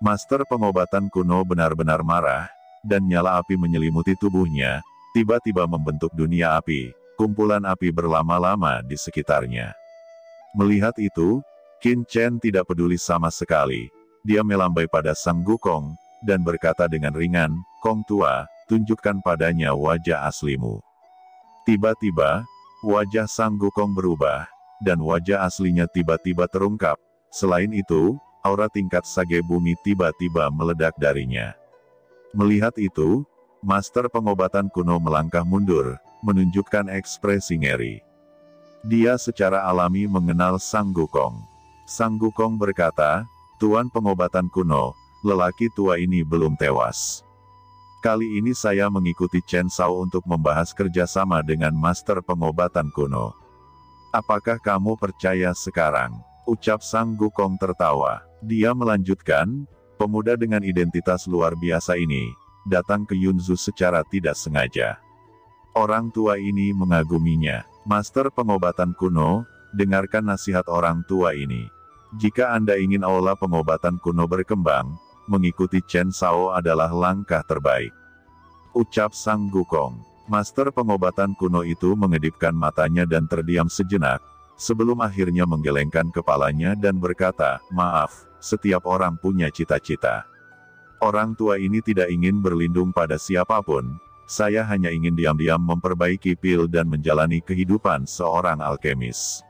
Master pengobatan kuno benar-benar marah, dan nyala api menyelimuti tubuhnya, tiba-tiba membentuk dunia api, kumpulan api berlama-lama di sekitarnya. Melihat itu, Qin Chen tidak peduli sama sekali. Dia melambai pada Sang Gukong, dan berkata dengan ringan, "Kong tua, tunjukkan padanya wajah aslimu." Tiba-tiba, wajah Sang Gukong berubah, dan wajah aslinya tiba-tiba terungkap. Selain itu, aura tingkat sage bumi tiba-tiba meledak darinya. Melihat itu, Master pengobatan kuno melangkah mundur, menunjukkan ekspresi ngeri. Dia secara alami mengenal Sang Gukong. Sang Gukong berkata, "Tuan pengobatan kuno, lelaki tua ini belum tewas. Kali ini saya mengikuti Chen Shao untuk membahas kerjasama dengan Master pengobatan kuno. Apakah kamu percaya sekarang?" Ucap Sang Gukong tertawa. Dia melanjutkan, "Pemuda dengan identitas luar biasa ini, datang ke Yunzu secara tidak sengaja. Orang tua ini mengaguminya. Master pengobatan kuno, dengarkan nasihat orang tua ini. Jika Anda ingin aula pengobatan kuno berkembang, mengikuti Chen Shao adalah langkah terbaik." Ucap Sang Gukong. Master pengobatan kuno itu mengedipkan matanya dan terdiam sejenak, sebelum akhirnya menggelengkan kepalanya dan berkata, "Maaf, setiap orang punya cita-cita. Orang tua ini tidak ingin berlindung pada siapapun. Saya hanya ingin diam-diam memperbaiki pil dan menjalani kehidupan seorang alkemis."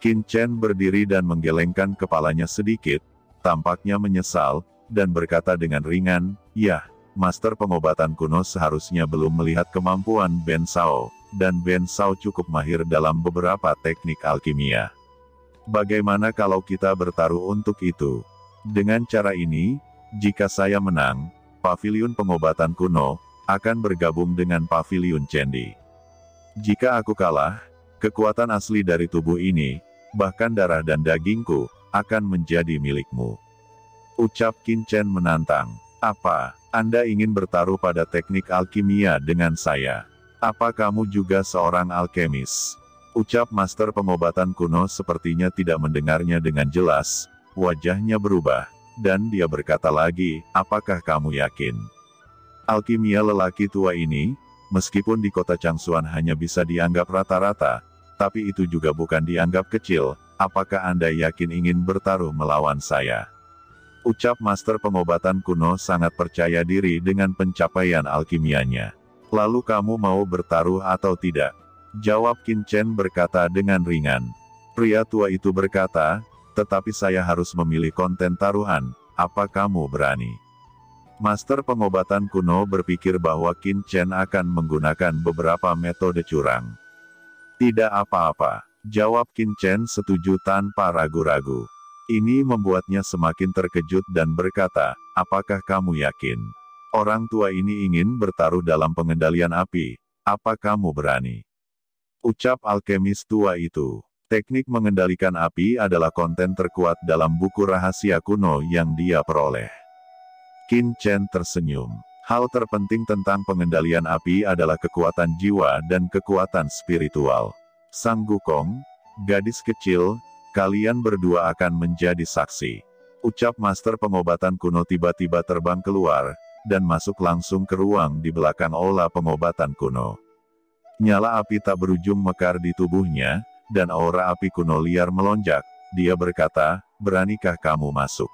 Qin Chen berdiri dan menggelengkan kepalanya sedikit, tampaknya menyesal, dan berkata dengan ringan, "Ya, Master pengobatan kuno seharusnya belum melihat kemampuan Ben Shao, dan Ben Shao cukup mahir dalam beberapa teknik alkimia. Bagaimana kalau kita bertaruh untuk itu? Dengan cara ini, jika saya menang, Paviliun Pengobatan Kuno akan bergabung dengan Paviliun Cendi. Jika aku kalah, kekuatan asli dari tubuh ini, bahkan darah dan dagingku, akan menjadi milikmu." Ucap Qin Chen menantang. "Apa, Anda ingin bertaruh pada teknik alkimia dengan saya? Apa kamu juga seorang alkemis?" Ucap Master pengobatan kuno sepertinya tidak mendengarnya dengan jelas, wajahnya berubah, dan dia berkata lagi, "Apakah kamu yakin? Alkimia lelaki tua ini, meskipun di kota Changsuan hanya bisa dianggap rata-rata, tapi itu juga bukan dianggap kecil. Apakah Anda yakin ingin bertaruh melawan saya?" Ucap Master pengobatan kuno sangat percaya diri dengan pencapaian alkimianya. "Lalu kamu mau bertaruh atau tidak?" Jawab Qin Chen berkata dengan ringan. Pria tua itu berkata, "Tetapi saya harus memilih konten taruhan, apa kamu berani?" Master pengobatan kuno berpikir bahwa Qin Chen akan menggunakan beberapa metode curang. "Tidak apa-apa," jawab Qin Chen setuju tanpa ragu-ragu. Ini membuatnya semakin terkejut dan berkata, "Apakah kamu yakin? Orang tua ini ingin bertaruh dalam pengendalian api, apa kamu berani?" Ucap alkemis tua itu. Teknik mengendalikan api adalah konten terkuat dalam buku rahasia kuno yang dia peroleh. Qin Chen tersenyum. Hal terpenting tentang pengendalian api adalah kekuatan jiwa dan kekuatan spiritual. Sang Gukong, gadis kecil, kalian berdua akan menjadi saksi. Ucap Master pengobatan kuno tiba-tiba terbang keluar, dan masuk langsung ke ruang di belakang aula pengobatan kuno. Nyala api tak berujung mekar di tubuhnya, dan aura api kuno liar melonjak. Dia berkata, "Beranikah kamu masuk?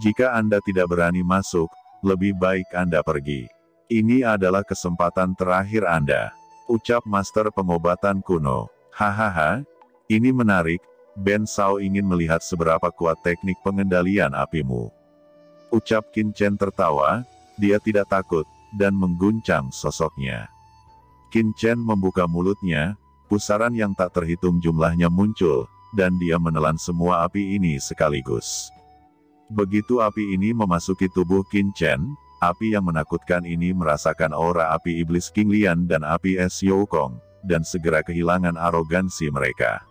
Jika Anda tidak berani masuk, lebih baik Anda pergi. Ini adalah kesempatan terakhir Anda." Ucap Master pengobatan kuno. "Hahaha, ini menarik, Ben Shao ingin melihat seberapa kuat teknik pengendalian apimu." Ucap Qin Chen tertawa, dia tidak takut, dan mengguncang sosoknya. Qin Chen membuka mulutnya, pusaran yang tak terhitung jumlahnya muncul, dan dia menelan semua api ini sekaligus. Begitu api ini memasuki tubuh Qin Chen, api yang menakutkan ini merasakan aura api iblis King Lian dan api es Youkong, dan segera kehilangan arogansi mereka.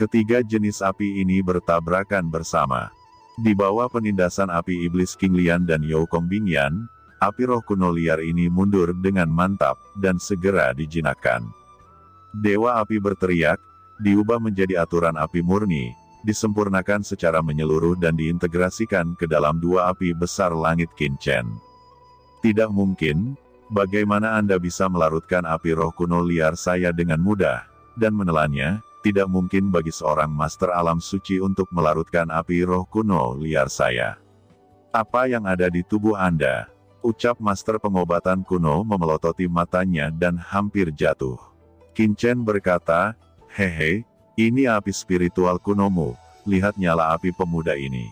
Ketiga jenis api ini bertabrakan bersama. Di bawah penindasan api iblis King Lian dan Youkong Bingyan, api roh kuno liar ini mundur dengan mantap, dan segera dijinakkan. Dewa api berteriak, diubah menjadi aturan api murni, disempurnakan secara menyeluruh dan diintegrasikan ke dalam dua api besar langit Qinchen. Tidak mungkin, bagaimana Anda bisa melarutkan api roh kuno liar saya dengan mudah, dan menelannya? Tidak mungkin bagi seorang master alam suci untuk melarutkan api roh kuno liar saya. Apa yang ada di tubuh Anda? Ucap master pengobatan kuno memelototi matanya dan hampir jatuh. Qinchen berkata, hehe, ini api spiritual kunomu, lihat nyala api pemuda ini.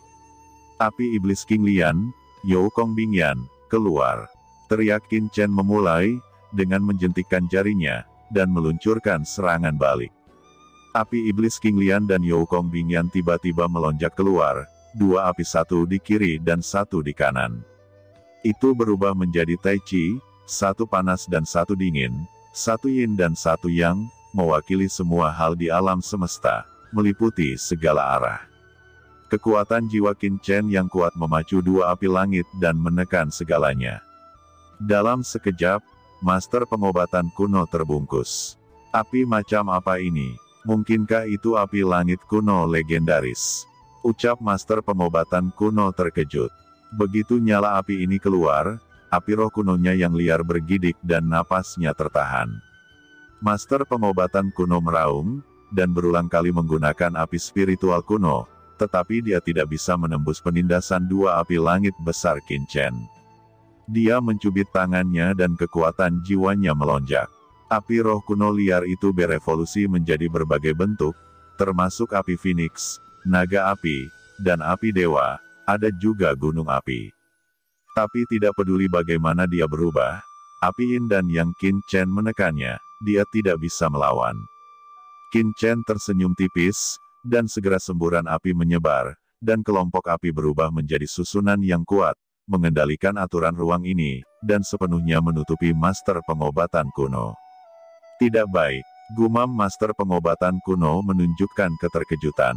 Api iblis King Lian, You Kong Bingyan, keluar. Teriak Qinchen memulai, dengan menjentikkan jarinya, dan meluncurkan serangan balik. Api iblis King Lian dan You Kong Bingyan tiba-tiba melonjak keluar, dua api, satu di kiri dan satu di kanan. Itu berubah menjadi Tai Chi, satu panas dan satu dingin, satu yin dan satu yang, mewakili semua hal di alam semesta, meliputi segala arah. Kekuatan jiwa Qinchen yang kuat memacu dua api langit dan menekan segalanya. Dalam sekejap, master pengobatan kuno terbungkus. Api macam apa ini? Mungkinkah itu api langit kuno legendaris? Ucap master pengobatan kuno terkejut. Begitu nyala api ini keluar, api roh kunonya yang liar bergidik dan napasnya tertahan. Master pengobatan kuno meraung, dan berulang kali menggunakan api spiritual kuno, tetapi dia tidak bisa menembus penindasan dua api langit besar Qinchen. Dia mencubit tangannya dan kekuatan jiwanya melonjak. Api roh kuno liar itu berevolusi menjadi berbagai bentuk, termasuk api Phoenix, naga api, dan api dewa, ada juga gunung api. Tapi tidak peduli bagaimana dia berubah, api yin dan yang Qinchen menekannya, dia tidak bisa melawan. Qinchen tersenyum tipis, dan segera semburan api menyebar, dan kelompok api berubah menjadi susunan yang kuat, mengendalikan aturan ruang ini, dan sepenuhnya menutupi master pengobatan kuno. Tidak baik, gumam master pengobatan kuno menunjukkan keterkejutan.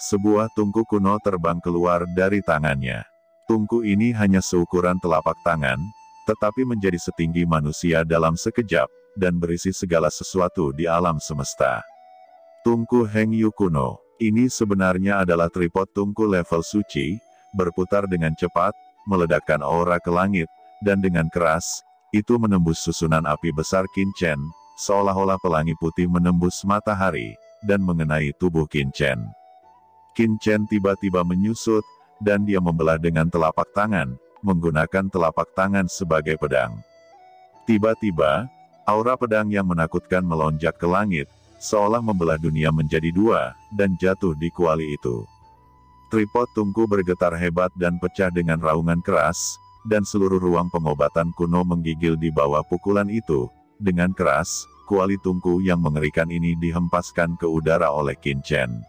Sebuah tungku kuno terbang keluar dari tangannya. Tungku ini hanya seukuran telapak tangan, tetapi menjadi setinggi manusia dalam sekejap, dan berisi segala sesuatu di alam semesta. Tungku Heng Yu kuno, ini sebenarnya adalah tripod tungku level suci, berputar dengan cepat, meledakkan aura ke langit, dan dengan keras, itu menembus susunan api besar Qinchen, seolah-olah pelangi putih menembus matahari, dan mengenai tubuh Qinchen. Qinchen tiba-tiba menyusut, dan dia membelah dengan telapak tangan, menggunakan telapak tangan sebagai pedang. Tiba-tiba, aura pedang yang menakutkan melonjak ke langit, seolah membelah dunia menjadi dua, dan jatuh di kuali itu. Tripod tungku bergetar hebat dan pecah dengan raungan keras, dan seluruh ruang pengobatan kuno menggigil di bawah pukulan itu. Dengan keras, kuali tungku yang mengerikan ini dihempaskan ke udara oleh Qinchen.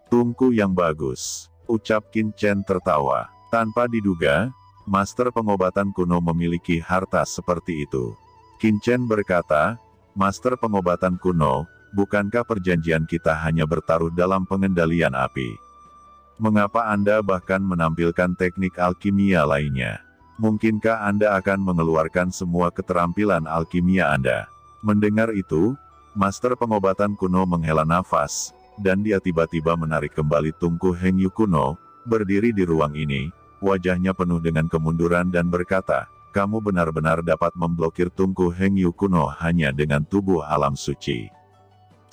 Tungku yang bagus, ucap Qinchen tertawa. Tanpa diduga, master pengobatan kuno memiliki harta seperti itu. Qinchen berkata, master pengobatan kuno, bukankah perjanjian kita hanya bertaruh dalam pengendalian api? Mengapa Anda bahkan menampilkan teknik alkimia lainnya? Mungkinkah Anda akan mengeluarkan semua keterampilan alkimia Anda? Mendengar itu, master pengobatan kuno menghela nafas, dan dia tiba-tiba menarik kembali tungku Heng Yu kuno, berdiri di ruang ini, wajahnya penuh dengan kemunduran dan berkata, kamu benar-benar dapat memblokir tungku Heng Yu kuno hanya dengan tubuh alam suci.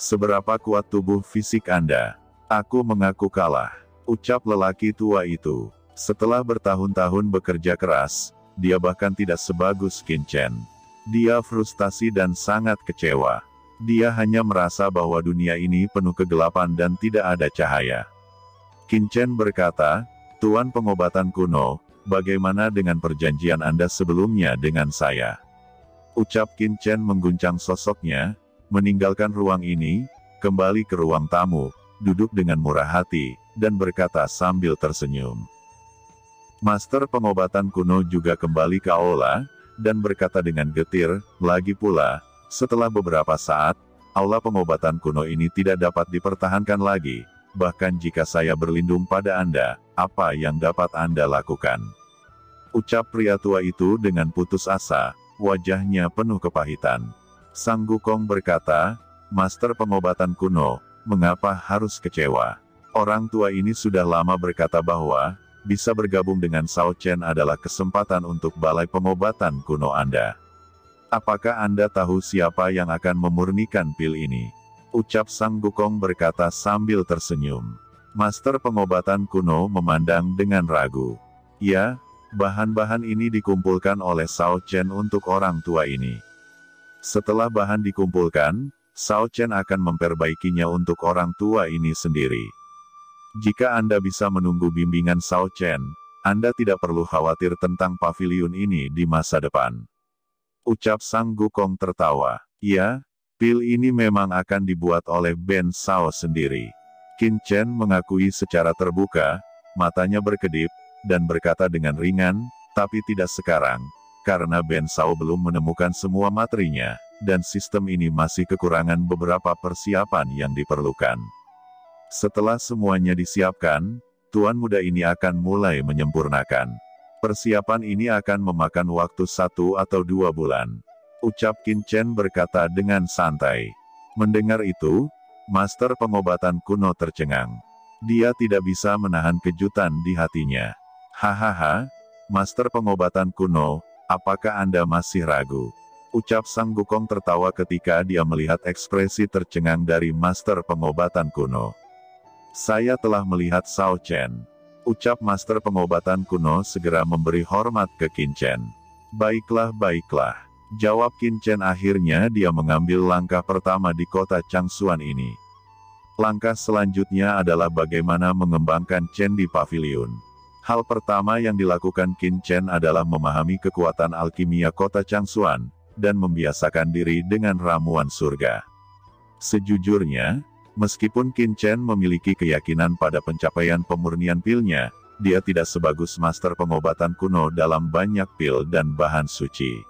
Seberapa kuat tubuh fisik Anda? Aku mengaku kalah, ucap lelaki tua itu. Setelah bertahun-tahun bekerja keras, dia bahkan tidak sebagus Qinchen. Dia frustasi dan sangat kecewa. Dia hanya merasa bahwa dunia ini penuh kegelapan dan tidak ada cahaya. Qinchen berkata, Tuan pengobatan kuno, bagaimana dengan perjanjian Anda sebelumnya dengan saya? Ucap Qinchen mengguncang sosoknya, meninggalkan ruang ini, kembali ke ruang tamu, duduk dengan murah hati, dan berkata sambil tersenyum. Master pengobatan kuno juga kembali ke aula, dan berkata dengan getir, lagi pula, setelah beberapa saat, aula pengobatan kuno ini tidak dapat dipertahankan lagi, bahkan jika saya berlindung pada Anda, apa yang dapat Anda lakukan? Ucap pria tua itu dengan putus asa, wajahnya penuh kepahitan. Sang Gukong berkata, Master pengobatan kuno, mengapa harus kecewa? Orang tua ini sudah lama berkata bahwa, bisa bergabung dengan Shao Chen adalah kesempatan untuk balai pengobatan kuno Anda. Apakah Anda tahu siapa yang akan memurnikan pil ini? Ucap Sang Gukong berkata sambil tersenyum. Master pengobatan kuno memandang dengan ragu. Ya, bahan-bahan ini dikumpulkan oleh Shao Chen untuk orang tua ini. Setelah bahan dikumpulkan, Shao Chen akan memperbaikinya untuk orang tua ini sendiri. Jika Anda bisa menunggu bimbingan Shao Chen, Anda tidak perlu khawatir tentang paviliun ini di masa depan. Ucap Sang Gukong tertawa. Ya, pil ini memang akan dibuat oleh Ben Shao sendiri. Qin Chen mengakui secara terbuka, matanya berkedip, dan berkata dengan ringan, tapi tidak sekarang, karena Ben Shao belum menemukan semua materinya, dan sistem ini masih kekurangan beberapa persiapan yang diperlukan. Setelah semuanya disiapkan, tuan muda ini akan mulai menyempurnakan. Persiapan ini akan memakan waktu 1 atau 2 bulan. Ucap Qin Chen berkata dengan santai. Mendengar itu, Master pengobatan kuno tercengang. Dia tidak bisa menahan kejutan di hatinya. Hahaha, Master pengobatan kuno, apakah Anda masih ragu? Ucap Sang Gukong tertawa ketika dia melihat ekspresi tercengang dari Master pengobatan kuno. Saya telah melihat Shao Chen. Ucap Master pengobatan kuno segera memberi hormat ke Qin Chen. Baiklah, baiklah. Jawab Qin Chen. Akhirnya dia mengambil langkah pertama di kota Changsuan ini. Langkah selanjutnya adalah bagaimana mengembangkan Chen di paviliun. Hal pertama yang dilakukan Qin Chen adalah memahami kekuatan alkimia kota Changsuan, dan membiasakan diri dengan ramuan surga. Sejujurnya, meskipun Qin Chen memiliki keyakinan pada pencapaian pemurnian pilnya, dia tidak sebagus Master pengobatan kuno dalam banyak pil dan bahan suci.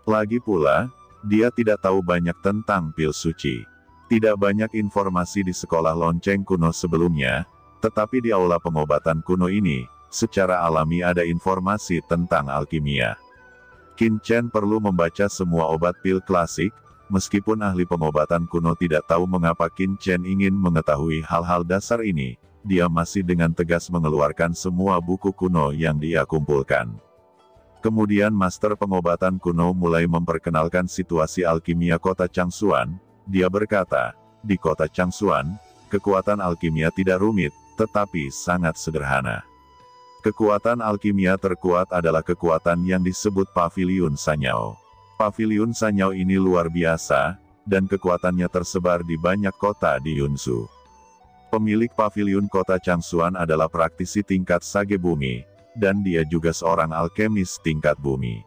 Lagi pula, dia tidak tahu banyak tentang pil suci. Tidak banyak informasi di sekolah lonceng kuno sebelumnya, tetapi di aula pengobatan kuno ini, secara alami ada informasi tentang alkimia. Qin Chen perlu membaca semua obat pil klasik, meskipun ahli pengobatan kuno tidak tahu mengapa Qin Chen ingin mengetahui hal-hal dasar ini, dia masih dengan tegas mengeluarkan semua buku kuno yang dia kumpulkan. Kemudian Master pengobatan kuno mulai memperkenalkan situasi alkimia kota Changsuan. Dia berkata, di kota Changsuan, kekuatan alkimia tidak rumit, tetapi sangat sederhana. Kekuatan alkimia terkuat adalah kekuatan yang disebut Paviliun Sanyao. Paviliun Sanyao ini luar biasa, dan kekuatannya tersebar di banyak kota di Yunsu. Pemilik paviliun kota Changsuan adalah praktisi tingkat sage bumi, dan dia juga seorang alkemis tingkat bumi.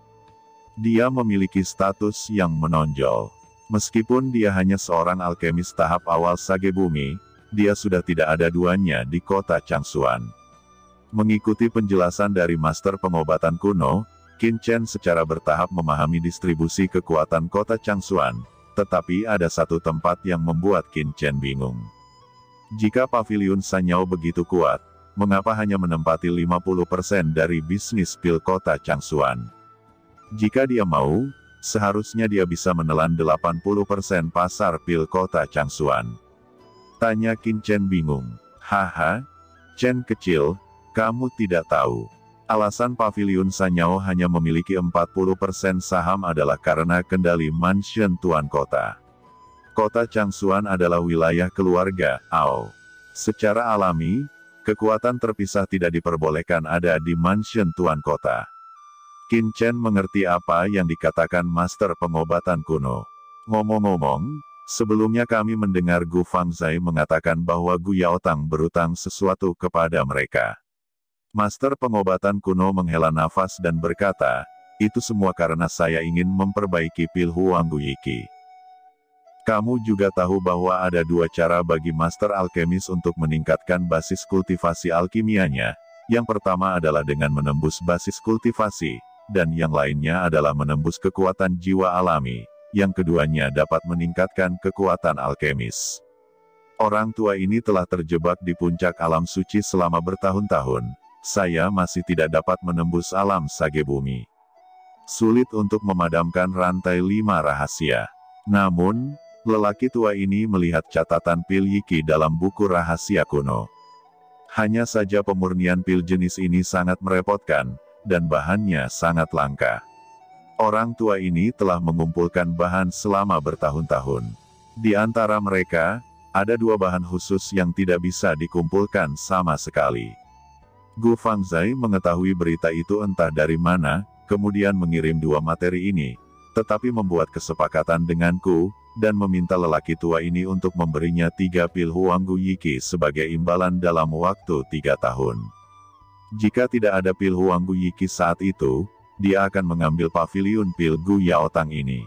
Dia memiliki status yang menonjol. Meskipun dia hanya seorang alkemis tahap awal sage bumi, dia sudah tidak ada duanya di kota Changsuan. Mengikuti penjelasan dari Master pengobatan kuno, Qin Chen secara bertahap memahami distribusi kekuatan kota Changsuan, tetapi ada satu tempat yang membuat Qin Chen bingung. Jika paviliun Sanyao begitu kuat, mengapa hanya menempati 50% dari bisnis pil kota Changsuan? Jika dia mau, seharusnya dia bisa menelan 80% pasar pil kota Changsuan. Tanya Qin Chen bingung. Haha, Chen kecil, kamu tidak tahu. Alasan paviliun Sanyao hanya memiliki 40% saham adalah karena kendali mansion tuan kota. Kota Changsuan adalah wilayah keluarga, Ao. Secara alami, kekuatan terpisah tidak diperbolehkan ada di mansion tuan kota. Qin Chen mengerti apa yang dikatakan Master pengobatan kuno. Ngomong-ngomong, sebelumnya kami mendengar Gu Fangzai mengatakan bahwa Gu Yaotang berutang sesuatu kepada mereka. Master pengobatan kuno menghela nafas dan berkata, itu semua karena saya ingin memperbaiki pil Huang Guyiki. Kamu juga tahu bahwa ada dua cara bagi Master Alkemis untuk meningkatkan basis kultivasi alkimianya. Yang pertama adalah dengan menembus basis kultivasi, dan yang lainnya adalah menembus kekuatan jiwa alami. Yang keduanya dapat meningkatkan kekuatan alkemis. Orang tua ini telah terjebak di puncak alam suci selama bertahun-tahun. Saya masih tidak dapat menembus alam sage bumi. Sulit untuk memadamkan rantai 5 rahasia. Namun, lelaki tua ini melihat catatan pil Yiki dalam buku rahasia kuno. Hanya saja pemurnian pil jenis ini sangat merepotkan, dan bahannya sangat langka. Orang tua ini telah mengumpulkan bahan selama bertahun-tahun. Di antara mereka, ada 2 bahan khusus yang tidak bisa dikumpulkan sama sekali. Gu Fangzai mengetahui berita itu entah dari mana, kemudian mengirim 2 materi ini, tetapi membuat kesepakatan denganku, dan meminta lelaki tua ini untuk memberinya 3 pil Huanggu Yiki sebagai imbalan dalam waktu 3 tahun. Jika tidak ada pil Huanggu Yiki saat itu, dia akan mengambil paviliun pil Gu Yaotang ini.